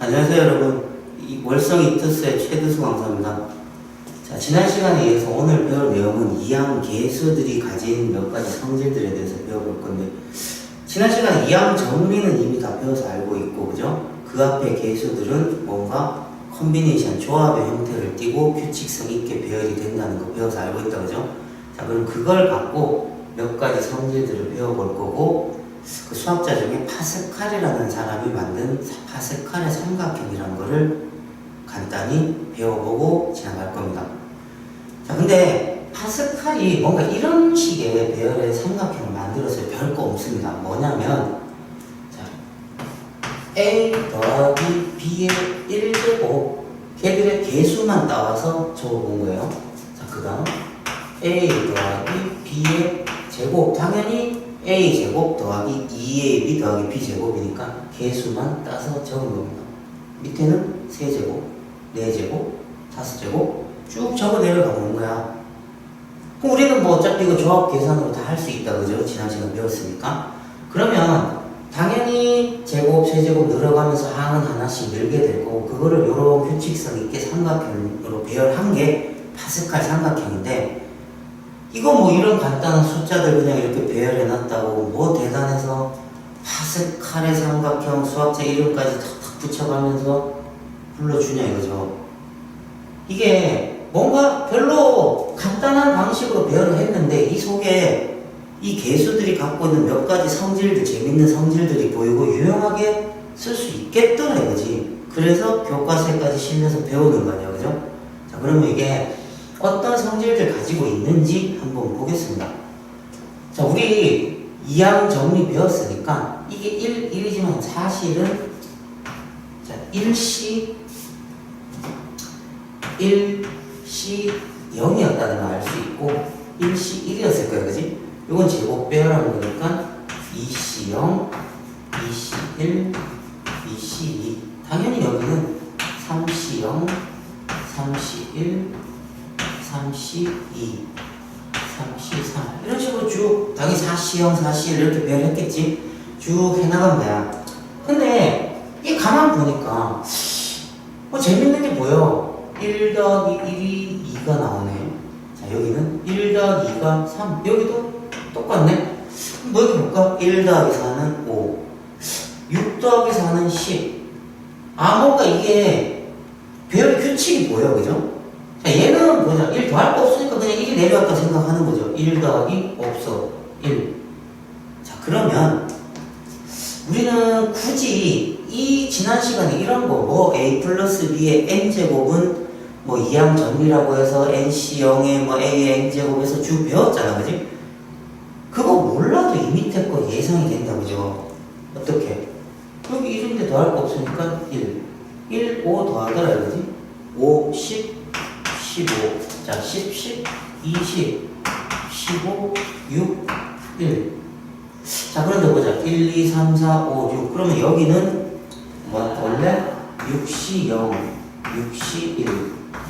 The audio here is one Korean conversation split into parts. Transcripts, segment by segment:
안녕하세요 여러분. 월성 이투스의 최두수 강사입니다. 자, 지난 시간에 이어서 오늘 배울 내용은 이항 계수들이 가진 몇 가지 성질들에 대해서 배워볼 건데, 지난 시간에 이항 정리는 이미 다 배워서 알고 있고, 그죠? 그 앞에 계수들은 뭔가 컨비네이션, 조합의 형태를 띠고 규칙성 있게 배열이 된다는 거 배워서 알고 있다, 그죠? 자, 그럼 그걸 갖고 몇 가지 성질들을 배워볼 거고, 그 수학자 중에 파스칼이라는 사람이 만든 파스칼의 삼각형이라는 거를 간단히 배워보고 지나갈 겁니다. 자, 근데 파스칼이 뭔가 이런 식의 배열의 삼각형을 만들었어요. 별거 없습니다. 뭐냐면, 자, A 더하기 B의 1제곱, 걔들의 개수만 따와서 적어본 거예요. 자, 그 다음 A 더하기 B의 제곱, 당연히 A제곱 더하기 2AB 더하기 B제곱이니까 개수만 따서 적은 겁니다. 밑에는 3제곱, 4제곱, 5제곱 쭉 적어 내려가 보는 거야. 그럼 우리는 뭐 어차피 이거 조합 계산으로 다 할 수 있다, 그죠? 지난 시간 배웠으니까. 그러면 당연히 제곱, 세제곱 늘어가면서 항은 하나씩 늘게 될 거고, 그거를 요런 규칙성 있게 삼각형으로 배열한 게 파스칼 삼각형인데, 이거 뭐 이런 간단한 숫자들 그냥 이렇게 배열해 놨다고 뭐 대단해서 파스칼의 삼각형 수학자 이름까지 탁탁 붙여가면서 불러주냐 이거죠. 이게 뭔가 별로 간단한 방식으로 배열을 했는데, 이 속에 이 계수들이 갖고 있는 몇 가지 성질들, 재밌는 성질들이 보이고 유용하게 쓸 수 있겠더라 이거지. 그래서 교과서에까지 실려서 배우는 거 아니야, 그죠? 자, 그러면 이게 어떤 성질들 가지고 있는지 한번 보겠습니다. 자, 우리 이항 정리 배웠으니까 이게 1이지만 사실은, 자, 1시 0이었다는 걸 알 수 있고 1시 1이었을 거예요, 그지? 이건 제곱 배열하는 거니까 2시 0, 2시 1, 2시 2. 당연히 여기는 3시 0, 3시 1, 3시 2, 3시 3 이런 식으로 쭉 당연히 4시 0, 4시 1 이렇게 배열했겠지? 쭉 해나간 거야. 근데 이게 가만 보니까 뭐 재밌는 게 보여. 1 더하기 1이 2가 나오네. 자, 여기는 1 더하기 2가 3. 여기도 똑같네. 뭐 여기 볼까? 1 더하기 4는 5, 6 더하기 4는 10. 아, 뭔가 이게 배열 규칙이 보여, 그죠? 자, 얘는 뭐냐? 1 더할 거 없으니까 그냥 1이 내려왔다 생각하는 거죠. 1 더하기 없어. 1. 자, 그러면 우리는 굳이 이 지난 시간에 이런 거, 뭐 A 플러스 B의 N제곱은 뭐 이항 정리라고 해서 NC0에 뭐 A의 N제곱에서 쭉 배웠잖아, 그지? 그거 몰라도 이 밑에 거 예상이 된다, 그죠? 어떻게? 여기 1인데 더할 거 없으니까 1. 1, 5 더하더라, 그지? 5, 10, 15. 자, 10, 10, 20, 15, 6, 1. 자, 그런데 보자. 1, 2, 3, 4, 5, 6. 그러면 여기는 뭐 원래 6시 0, 6시 1,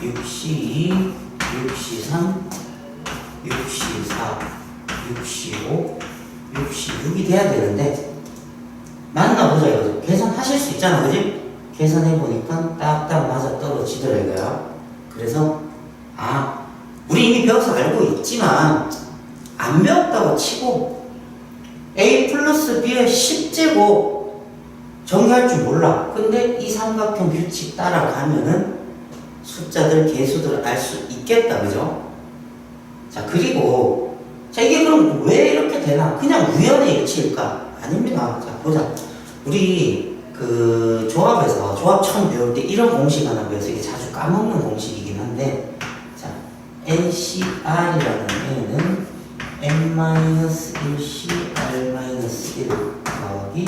6시 2, 6시 3, 6시 4, 6시 5, 6시 6이 돼야 되는데, 맞나 보자 이거죠. 계산하실 수 있잖아, 그지? 계산해보니까 딱딱 맞아 떨어지더라 이거야. 그래서 우리 이미 배워서 알고 있지만 안 배웠다고 치고 A 플러스 B의 10제곱 정리할 줄 몰라. 근데 이 삼각형 규칙 따라가면은 숫자들, 개수들을 알 수 있겠다, 그죠? 자, 그리고 자, 이게 그럼 왜 이렇게 되나? 그냥 우연의 일치일까? 아닙니다. 자, 보자. 우리 그 조합에서 조합 처음 배울 때 이런 공식 하나 배워서 이게 자주 까먹는 공식이긴 한데, 자, NCR이라는 애는 n-1c r-1 더하기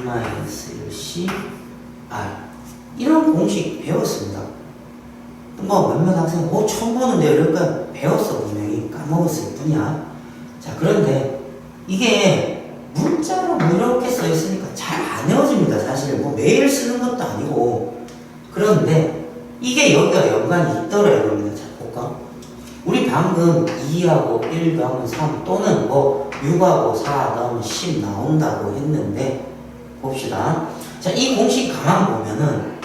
n-1c r, 이런 공식 배웠습니다. 뭐 몇몇 학생은 처음 보는데 이럴까? 배웠어, 분명히 까먹었을 뿐이야. 자, 그런데 이게 문자로 뭐 이렇게 써 있으니까 잘 안 외워집니다. 사실 뭐 매일 쓰는 것도 아니고. 그런데 이게 여기가 연관이 있더라 이겁니다. 자, 볼까? 우리 방금 2하고 1 더하면 3 또는 뭐 6하고 4 더하면 10 나온다고 했는데, 봅시다. 자, 이 공식 가만 보면은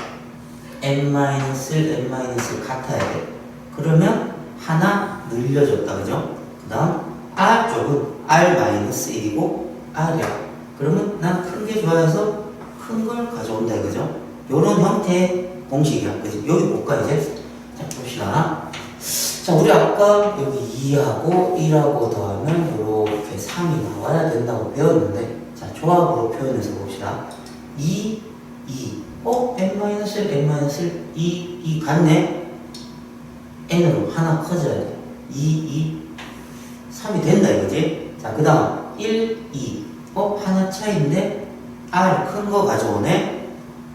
n-1 같아야 돼. 그러면 하나 늘려줬다, 그죠? 그 다음 r 쪽은 r-1이고 r이야. 그러면 난 큰 게 좋아해서 큰 걸 가져온다, 그죠? 요런 형태의 공식이야, 그지? 여기 볼까 이제? 자, 봅시다. 자, 우리 아까 여기 2하고 1하고 더하면 이렇게 3이 나와야 된다고 배웠는데, 자, 조합으로 표현해서 봅시다. 2, n-1, n-1, 2 같네? n으로 하나 커져야 돼. 2, 3이 된다, 이거지? 자, 그 다음 1, 2. 하나 차이인데 r 큰 거 가져오네?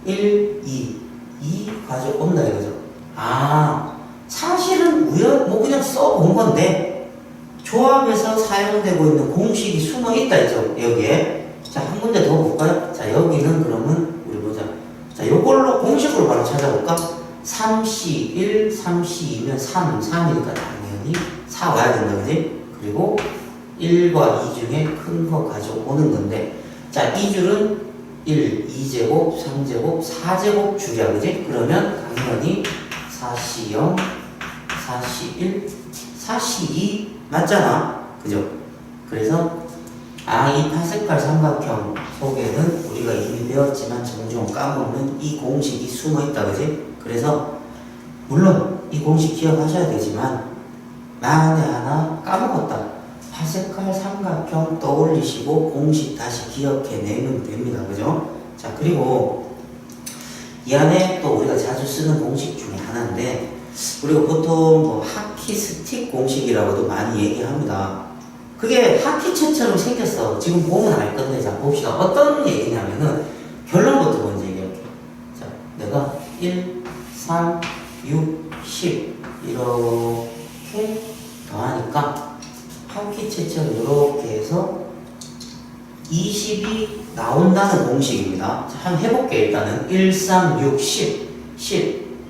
1, 2 가져온다, 이거죠? 아, 사실은 뭐 그냥 써본 건데 조합에서 사용되고 있는 공식이 숨어 있다 했죠, 여기에. 자, 한 군데 더 볼까요? 자, 여기는 그러면 우리 보자. 자, 요걸로 공식으로 바로 찾아볼까? 3C1, 3C2면 3이니까 당연히 4 와야 된다, 그지? 그리고 1과 2 중에 큰 거 가져오는 건데, 자, 이 줄은 1, 2제곱, 3제곱, 4제곱 줄이야, 그지? 그러면 당연히 4C0, 4C1, 4C2 맞잖아, 그죠? 그래서 이 파스칼 삼각형 속에는 우리가 이미 배웠지만 종종 까먹는 이 공식이 숨어 있다, 그지? 그래서 물론 이 공식 기억하셔야 되지만 만에 하나 까먹었다, 파스칼 삼각형 떠올리시고 공식 다시 기억해내면 됩니다, 그죠? 자, 그리고 이 안에 또 우리가 자주 쓰는 공식 중에 하나인데, 우리가 보통 뭐 하키 스틱 공식이라고도 많이 얘기합니다. 그게 하키채처럼 생겼어. 지금 보면 알 건데, 자, 봅시다. 어떤 얘기냐면은, 결론부터 먼저 얘기할게. 자, 내가 1, 3, 6, 10 이렇게 더하니까 하키채처럼 이렇게 해서 20이 나온다는 공식입니다. 자, 한번 해볼게. 일단은 1, 3, 6,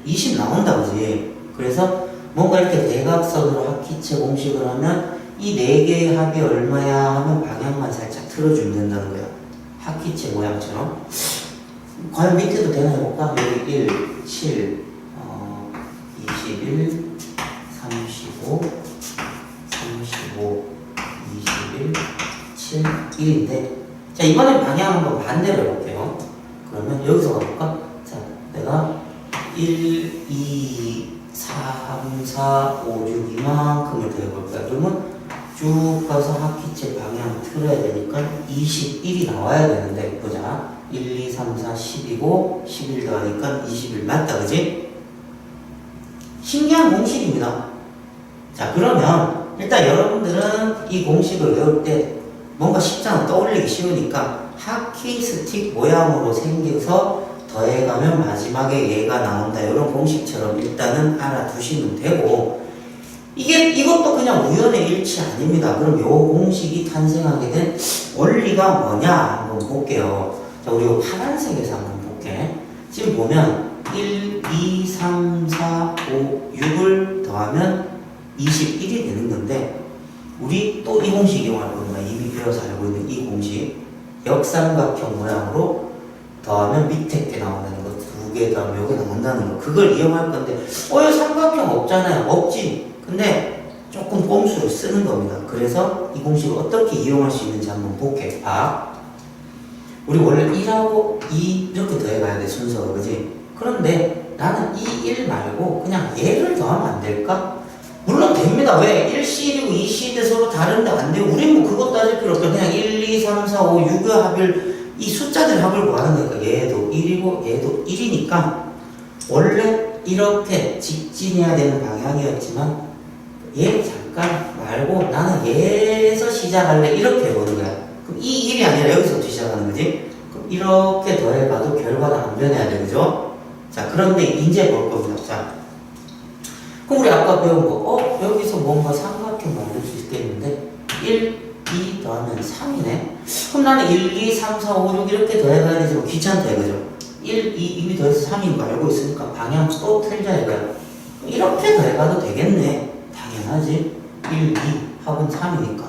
20 나온다, 그지? 그래서 뭔가 이렇게 대각선으로 하키채 공식을 하면 이 4개의 합이 얼마야 하면 방향만 살짝 틀어주면 된다는 거야. 하키채 모양처럼. 과연 밑에도 되나 해볼까? 여기 1, 7, 21, 35, 21, 7, 1인데, 자, 이번엔 방향 한번 반대로 해볼게요. 그러면 여기서 가볼까? 자, 내가 1, 2, 3, 4, 5, 6 이만큼을 더해볼까요? 그러면 쭉 가서 하키채 방향 틀어야 되니까 21이 나와야 되는데, 보자. 1, 2, 3, 4, 10이고 11 더하니까 21 맞다, 그지? 신기한 공식입니다. 자, 그러면 일단 여러분들은 이 공식을 외울 때 뭔가 쉽잖아, 떠올리기 쉬우니까 하키 스틱 모양으로 생겨서 더해가면 마지막에 얘가 나온다, 이런 공식처럼 일단은 알아두시면 되고, 이것도 그냥 우연의 일치 아닙니다. 그럼 요 공식이 탄생하게 된 원리가 뭐냐 한번 볼게요. 자, 우리 요 파란색에서 한번 볼게. 지금 보면 1, 2, 3, 4, 5, 6을 더하면 21이 되는 건데, 우리 또 이 공식 이용할 겁니다. 이미 배워서 알고 있는 이 공식. 역삼각형 모양으로 더하면 밑에 게 나온다는 거, 2개 더하면 여기 나온다는 거, 그걸 이용할 건데, 이 삼각형 없잖아요. 없지. 근데 조금 꼼수를 쓰는 겁니다. 그래서 이 공식을 어떻게 이용할 수 있는지 한번 볼게. 우리 원래 1하고 2 이렇게 더해가야 돼, 순서가, 그지? 그런데 나는 이 1 말고 그냥 얘를 더하면 안 될까? 물론 됩니다. 왜? 1C이고 2C인데 서로 다른데 안 돼요? 우린 뭐 그것 따질 필요 없어. 그냥 1, 2, 3, 4, 5, 6의 합을, 이 숫자들 합을 구하는 거니까 얘도 1이고 얘도 1이니까 원래 이렇게 직진해야 되는 방향이었지만 얘 잠깐 말고 나는 얘에서 시작할래, 이렇게 해보는 거야. 그럼 이 1이 아니라 여기서부터 시작하는 거지? 그럼 이렇게 더해봐도 결과는 안 변해야 돼, 그죠? 자, 그런데 이제 볼 겁니다. 자, 그럼 우리 아까 배운 거, 여기서 뭔가 삼각형 만들 수 있겠는데 1, 2 더하면 3이네? 그럼 나는 1, 2, 3, 4, 5, 6 이렇게 더해가야 되지 뭐 귀찮다, 그죠? 1, 2 이미 더해서 3인 거 알고 있으니까 방향 또 틀자 이거야. 이렇게 더해가도 되겠네. 당연하지. 1, 2 합은 3이니까.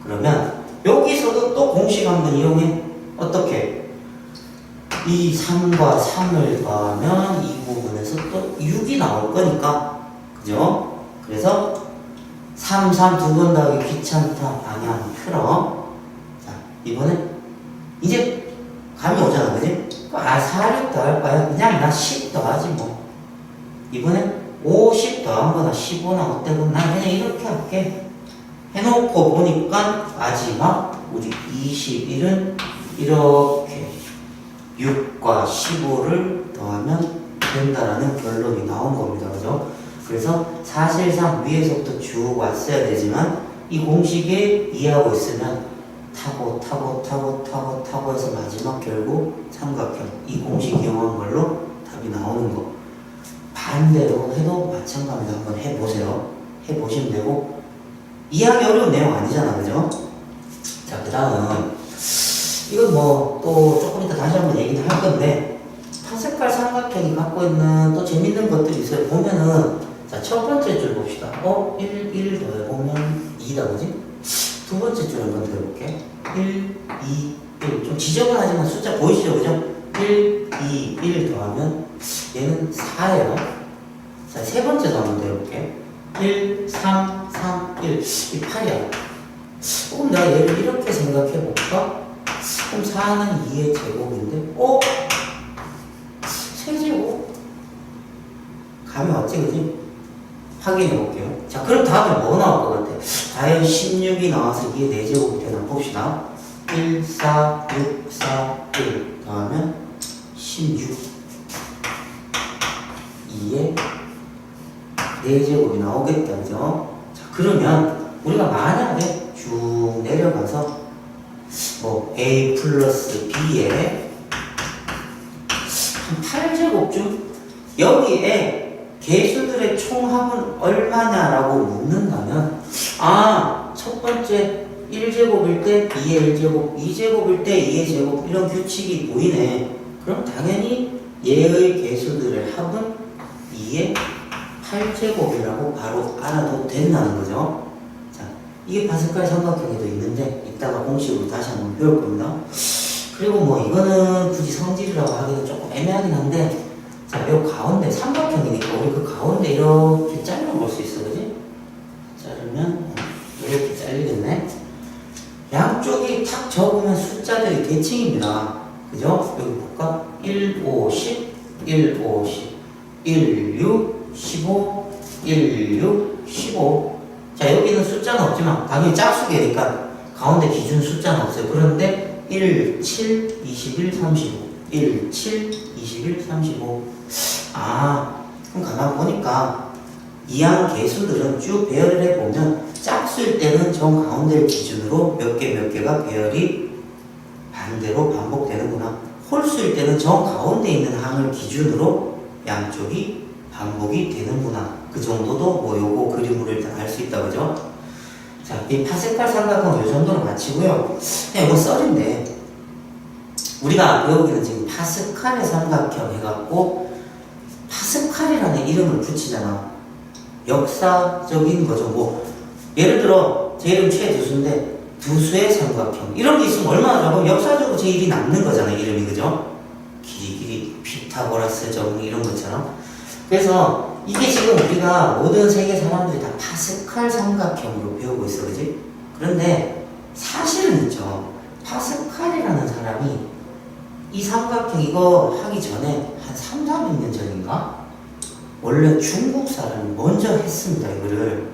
그러면 여기서도 또 공식 한번 이용해. 어떻게? 이 3과 3을 더하면 이 부분에서 또 6이 나올 거니까, 그죠? 그래서 3, 3 두 번 더하기 귀찮다 방향 틀어. 자, 이번에 이제 감이 오잖아, 그지? 4, 6 더할 거야. 그냥 나 10 더하지 뭐. 이번엔 50 더한 거나 15나 어때? 그럼 난 그냥 이렇게 할게. 해놓고 보니까 마지막 우리 21은 이렇게 6과 15를 더하면 된다라는 결론이 나온 겁니다. 그죠? 그래서 사실상 위에서부터 쭉 왔어야 되지만 이 공식에 이해하고 있으면 타고 해서 마지막 결국 삼각형 이 공식 이용한 걸로 답이 나오는 거. 반대로 해도 마찬가지로 한번 해보세요. 해보시면 되고 이해하기 어려운 내용 아니잖아, 그죠? 자, 그 다음 이건 뭐 또 조금 이따 다시 한번 얘기를 할 건데 파스칼 삼각형이 갖고 있는 또 재밌는 것들이 있어요. 보면은 자, 첫 번째 줄 봅시다. 1 더해보면 2다, 그지? 두 번째 줄 한번 더해볼게. 1, 2, 1. 좀 지저분하지만 숫자 보이시죠, 그죠? 1, 2, 1 더하면 얘는 4예요. 자, 세 번째도 한번 더해볼게. 1, 3, 3, 1. 이 8이야. 그럼 내가 얘를 이렇게 생각해볼까? 그럼 4는 2의 제곱인데, 세제곱? 감이 왔지, 그지? 확인해 볼게요. 자, 그럼 다음에 뭐 나올 것 같아? 과연 16이 나와서 2의 4제곱이 되나 봅시다. 1, 4, 6, 4, 1 더하면 16. 2의 4제곱이 나오겠다, 그죠? 자, 그러면 우리가 만약에 쭉 내려가서 뭐 A 플러스 B에 한 8제곱쯤 여기에 개수들의 총합은 얼마냐라고 묻는다면 첫 번째 1제곱일 때 2의 1제곱, 2제곱일 때 2의 제곱 이런 규칙이 보이네. 그럼 당연히 얘의 개수들의 합은 2의 8제곱이라고 바로 알아도 된다는 거죠. 자, 이게 파스칼 삼각형에도 있는데 이따가 공식으로 다시 한번 배울 겁니다. 그리고 뭐 이거는 굳이 성질이라고 하기는 조금 애매하긴 한데 자, 요 가운데 삼각형이니까 우리 그 가운데 이렇게 잘라볼 수 있어, 그지? 자르면 이렇게 잘리겠네. 양쪽이 탁 접으면 숫자들이 대칭입니다. 그죠? 여기 볼까? 1, 5, 10, 1, 5, 10, 1, 6, 15, 1, 6, 15. 자, 여기는 숫자는 없지만 당연히 짝수계니까 가운데 기준 숫자는 없어요. 그런데 1, 7, 21, 35. 1, 7, 21, 35. 그럼 가만 보니까 이항 개수들은 쭉 배열을 해보면 짝수일 때는 정 가운데를 기준으로 몇 개가 배열이 반대로 반복되는구나. 홀수일 때는 정 가운데 있는 항을 기준으로 양쪽이 반복이 되는구나. 그 정도도 뭐 요거 그림으로 일단 알 수 있다, 그죠? 자, 이 파스칼 삼각형 요 정도로 마치고요. 그냥 이거 썰인데 우리가 배우기는 지금 파스칼의 삼각형 해갖고 파스칼이라는 이름을 붙이잖아. 역사적인 거죠. 뭐 예를 들어 제 이름 최두수인데 두수의 삼각형 이런 게 있으면 얼마나 좋아. 그럼 역사적으로 제 일이 남는 거잖아, 이름이, 그죠? 길이 피타고라스 정리 이런 것처럼. 그래서 이게 지금 우리가 모든 세계 사람들이 다 파스칼 삼각형으로 배우고 있어, 그지? 그런데 사실은 있죠. 파스칼이라는 사람이 이 삼각형 이거 하기 전에 한 3, 400년 전인가? 원래 중국 사람이 먼저 했습니다, 이거를.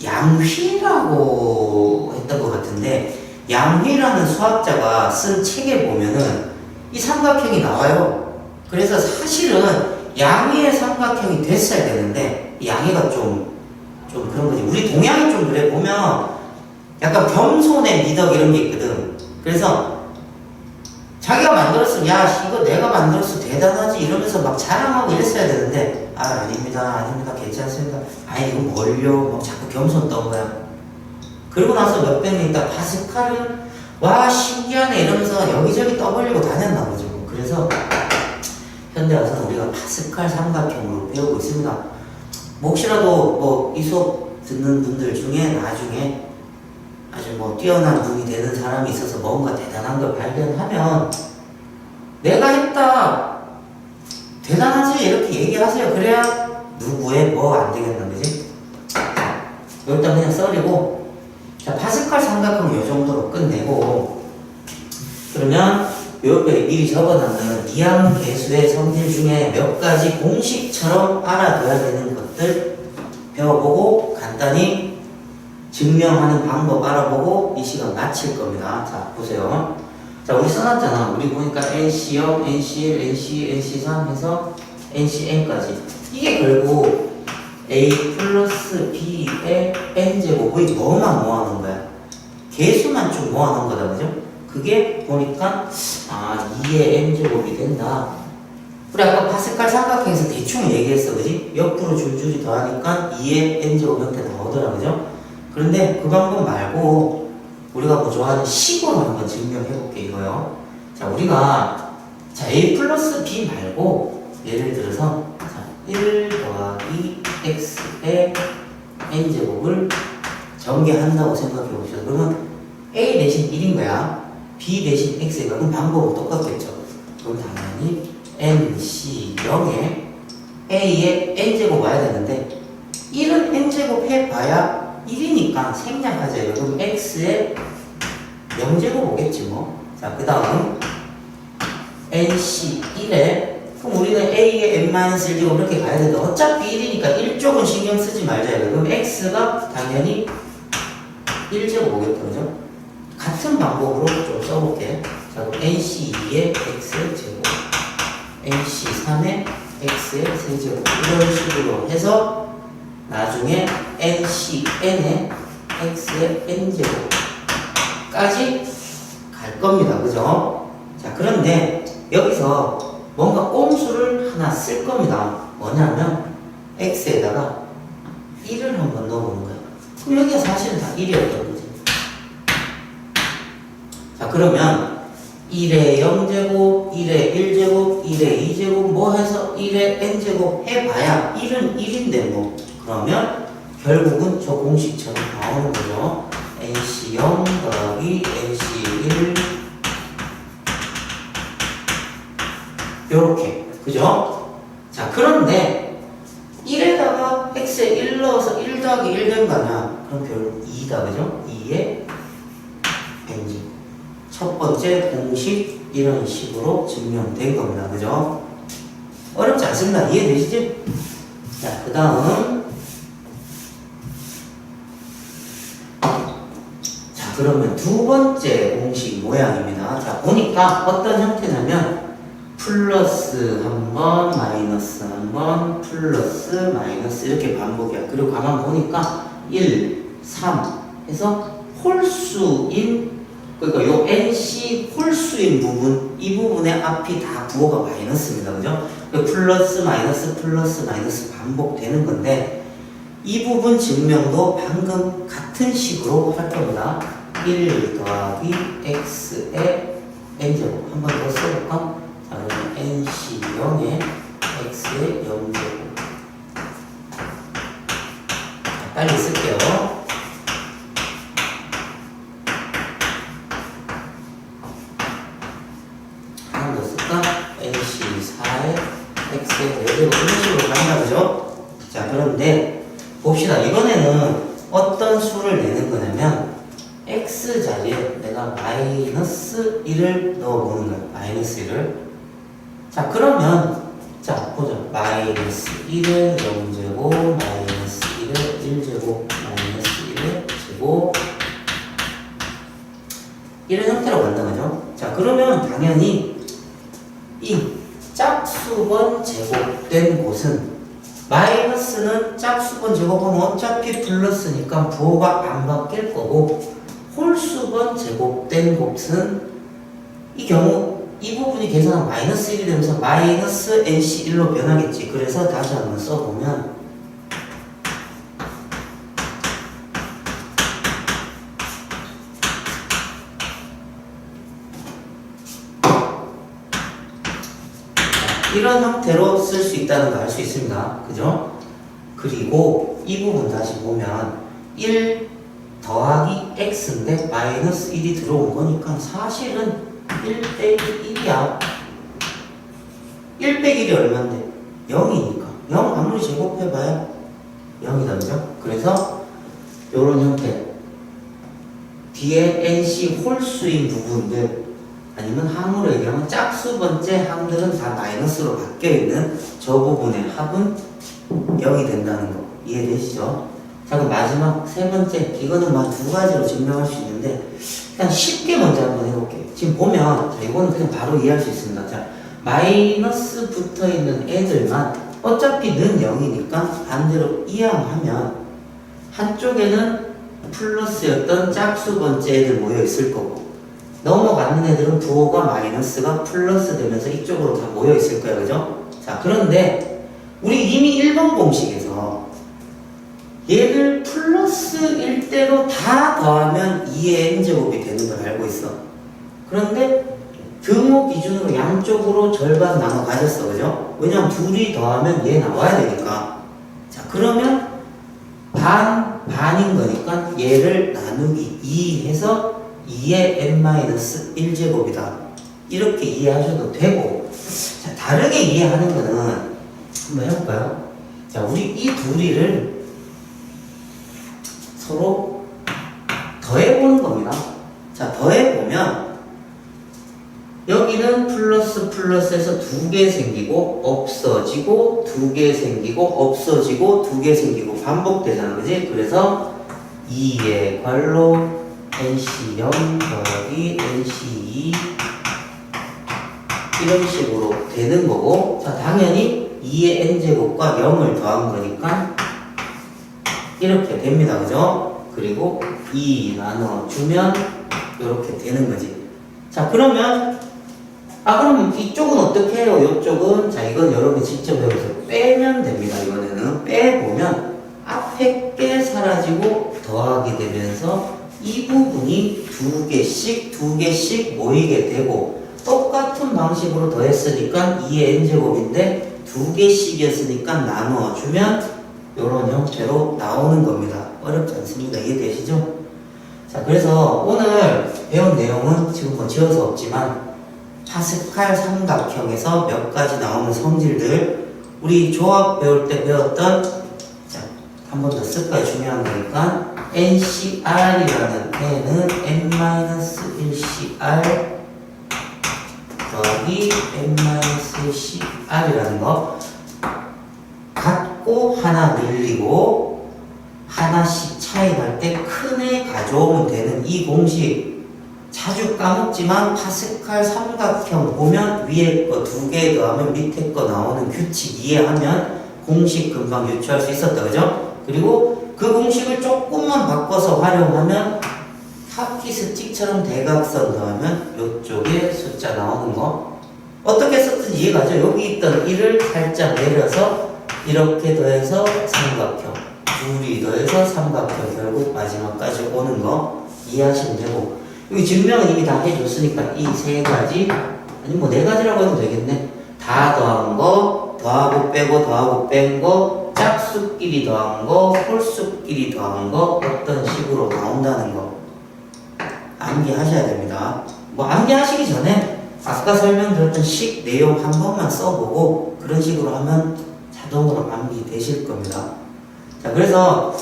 양휘라고 했던 것 같은데, 양휘라는 수학자가 쓴 책에 보면은 이 삼각형이 나와요. 그래서 사실은 양희의 삼각형이 됐어야 되는데 양희가 좀 그런 거지. 우리 동양이 좀 그래. 보면 약간 겸손의 미덕 이런 게 있거든. 그래서 자기가 만들었으면 야 이거 내가 만들었어 대단하지 이러면서 막 자랑하고 이랬어야 되는데 아닙니다 괜찮습니다. 이거 뭘요? 막 자꾸 겸손 떤 거야. 그러고 나서 몇백 년 있다 파스칼은 와 신기하네 이러면서 여기저기 떠벌리고 다녔나 보죠. 그래서 현대 와서는 우리가 파스칼 삼각형으로 배우고 있습니다. 혹시라도 뭐 이 수업 듣는 분들 중에 나중에 아주 뭐 뛰어난 분이 되는 사람이 있어서 뭔가 대단한 걸 발견하면 내가 했다 대단하지 이렇게 얘기하세요. 그래야 누구의 뭐 안 되겠나 그지? 일단 그냥 썰이고 자 파스칼 삼각형 요 정도로 끝내고 그러면 옆에 미리 적어놨는 이항계수의 성질 중에 몇 가지 공식처럼 알아둬야 되는 것들 배워보고 간단히 증명하는 방법 알아보고 이 시간 마칠 겁니다. 자 보세요. 자 우리 써놨잖아. 우리 보니까 NC0, NC1, NC2, NC3 해서 NCn까지 이게 결국 A 플러스 B의 N제곱의 뭐만 모아놓은 거야? 개수만 좀 모아놓은 거다 그죠? 그게 보니까 2의 N제곱이 된다. 우리 아까 파스칼 삼각형에서 대충 얘기했어 그지? 옆으로 줄줄이 더하니까 2의 N제곱 형태 나오더라 그죠? 그런데 그 방법 말고 우리가 뭐 좋아하는 식으로 한번 증명해 볼게 이거요. 자 우리가 자 A 플러스 B 말고 예를 들어서 자, 1 더하기 X의 N제곱을 전개한다고 생각해 보시죠. 그러면 A 대신 1인 거야. B 대신 X가 그럼 방법은 똑같겠죠. 그럼 당연히 NC0에 A의 N제곱 와야 되는데 1은 N제곱 해봐야 1이니까 생략하자. 그럼 X의 0제곱 오겠지 뭐. 자 그 다음 NC1에 그럼 우리는 A의 N-1제곱 이렇게 가야 되는데 어차피 1이니까 1쪽은 신경 쓰지 말자. 그럼 X가 당연히 1제곱 오겠다 그죠? 같은 방법으로 좀 써볼게. 자 그럼 NC2의 X제곱 NC3의 X의 세제곱 이런 식으로 해서 나중에 NCn의 X의 N제곱까지 갈 겁니다. 그죠? 자 그런데 여기서 뭔가 꼼수를 하나 쓸 겁니다. 뭐냐면 X에다가 1을 한번 넣어보는 거예요. 그럼 여기가 사실은 다 1이었던 거지. 자 그러면 1의 0제곱, 1의 1제곱, 1의 2제곱 뭐 해서 1의 n제곱 해봐야 1은 1인데 뭐 그러면 결국은 저 공식처럼 나오는 거죠. NC0 더하기 NC1 요렇게 그죠? 자 그런데 1에다가 x에 1 넣어서 1 더하기 1 된 거 아니야? 그럼 결국 2다 그죠? 2의 n제곱 첫 번째 공식 이런 식으로 증명된 겁니다. 그죠? 어렵지 않습니다. 이해되시지? 자, 그 다음. 자, 그러면 두 번째 공식 모양입니다. 자, 보니까 어떤 형태냐면 플러스 한 번, 마이너스 한 번, 플러스, 마이너스 이렇게 반복이야. 그리고 가만 보니까 1, 3 해서 홀수인 그러니까 요 NC 홀수인 부분, 이 부분의 앞이 다 부호가 마이너스입니다. 그죠? 플러스, 마이너스 반복되는 건데, 이 부분 증명도 방금 같은 식으로 할 겁니다. 1 더하기 x의 n제곱. 한 번 더 써볼까? 자, 그러면 NC0의 x의 0제곱. 빨리 쓸게요. NC4의 x의 4제곱 이런 식으로 간다 그죠? 자 그런데 봅시다. 이번에는 어떤 수를 내는 거냐면 x 자리에 내가 마이너스 1을 넣어보는 거예요. 마이너스 1을. 자 그러면 자 보자. 마이너스 1의 0제곱 마이너스 1의 1제곱 마이너스 1의 제곱 이런 형태로 간다 그죠? 자 그러면 당연히 이 짝수번 제곱된 곳은 마이너스는 짝수번 제곱하면 어차피 플러스니까 부호가 안 바뀔 거고 홀수번 제곱된 곳은 이 경우 이 부분이 계산하면 마이너스 1이 되면서 마이너스 NC1로 변하겠지. 그래서 다시 한번 써보면 이런 형태로 쓸 수 있다는 걸 알 수 있습니다. 그죠? 그리고 이 부분 다시 보면 1 더하기 x인데 마이너스 1이 들어온 거니까 사실은 1 빼기 1이야. 1 빼기 1이 얼마인데? 0이니까 0 아무리 제곱해봐야 0이다. 그죠? 그래서 요런 형태 뒤에 NC 홀수인 부분들 아니면 항으로 얘기하면 짝수 번째 항들은 다 마이너스로 바뀌어있는 저 부분의 합은 0이 된다는 거 이해되시죠? 자, 그럼 마지막 세 번째, 이거는 막 두 가지로 증명할 수 있는데 그냥 쉽게 먼저 한번 해볼게요. 지금 보면 자, 이거는 그냥 바로 이해할 수 있습니다. 자, 마이너스 붙어있는 애들만 어차피 는 0이니까 반대로 이항하면 한쪽에는 플러스였던 짝수 번째 애들 모여 있을 거고 넘어가는 애들은 부호가 마이너스가 플러스 되면서 이쪽으로 다 모여 있을 거예요. 그죠? 자, 그런데 우리 이미 1번 공식에서 얘를 플러스일 대로 다 더하면 2의 n제곱이 되는 걸 알고 있어. 그런데 등호 기준으로 양쪽으로 절반 나눠 가졌어. 그죠? 왜냐면 둘이 더하면 얘 나와야 되니까. 자, 그러면 반인 거니까 얘를 나누기 2 해서 2의 n-1제곱이다. 이렇게 이해하셔도 되고, 자, 다르게 이해하는 거는 한번 해볼까요? 자, 우리 이 둘이를 서로 더해보는 겁니다. 자, 더해보면 여기는 플러스 플러스에서 2개 생기고 없어지고 2개 생기고 없어지고 2개 생기고 반복되잖아. 그지? 그래서 2의 괄호 NC0 더하기 NC2 이런 식으로 되는 거고, 자, 당연히 2의 n제곱과 0을 더한 거니까 이렇게 됩니다. 그죠? 그리고 2 나눠주면 이렇게 되는 거지. 자, 그러면 그럼 이쪽은 어떻게 해요? 이쪽은 자, 이건 여러분 직접 해보세요. 빼면 됩니다. 이번에는 빼보면 앞에 게 사라지고 더하게 되면서 이 부분이 2개씩 모이게 되고, 똑같은 방식으로 더했으니까 2의 n제곱인데 2개씩이었으니까 나누어주면 이런 형태로 나오는 겁니다. 어렵지 않습니다. 이해되시죠? 자, 그래서 오늘 배운 내용은 지금 뭐 지어서 없지만 파스칼 삼각형에서 몇 가지 나오는 성질들, 우리 조합 배울 때 배웠던, 자, 한 번 더 쓸까요? 중요한 거니까 NCR이라는 애는 n-1CR 더하기 n-1CR이라는 거 같고 하나 늘리고 하나씩 차이 날 때 큰 애 가져오면 되는 이 공식 자주 까먹지만 파스칼 삼각형 보면 위에 거 2개 더하면 밑에 거 나오는 규칙 이해하면 공식 금방 유추할 수 있었다. 그죠? 그리고 그 공식을 조금만 바꿔서 활용하면 타키 스틱처럼 대각선 더하면 이쪽에 숫자 나오는 거 어떻게 썼든지 이해가죠? 여기 있던 1을 살짝 내려서 이렇게 더해서 삼각형, 둘이 더해서 삼각형, 결국 마지막까지 오는 거 이해하시면 되고, 여기 증명은 이미 다 해줬으니까 이 세 가지, 아니 뭐 네 가지라고 해도 되겠네. 다 더한 거, 더하고 빼고 더하고 뺀 거, 짝수끼리 더한 거, 홀수끼리 더한 거, 어떤 식으로 나온다는 거 암기하셔야 됩니다. 뭐 암기하시기 전에 아까 설명드렸던 식 내용 한 번만 써보고 그런 식으로 하면 자동으로 암기되실 겁니다. 자, 그래서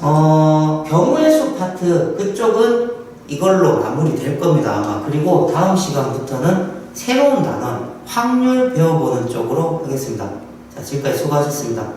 경우의 수 파트 그쪽은 이걸로 마무리 될 겁니다, 아마. 그리고 다음 시간부터는 새로운 단원 확률 배워보는 쪽으로 하겠습니다. 자, 지금까지 수고하셨습니다.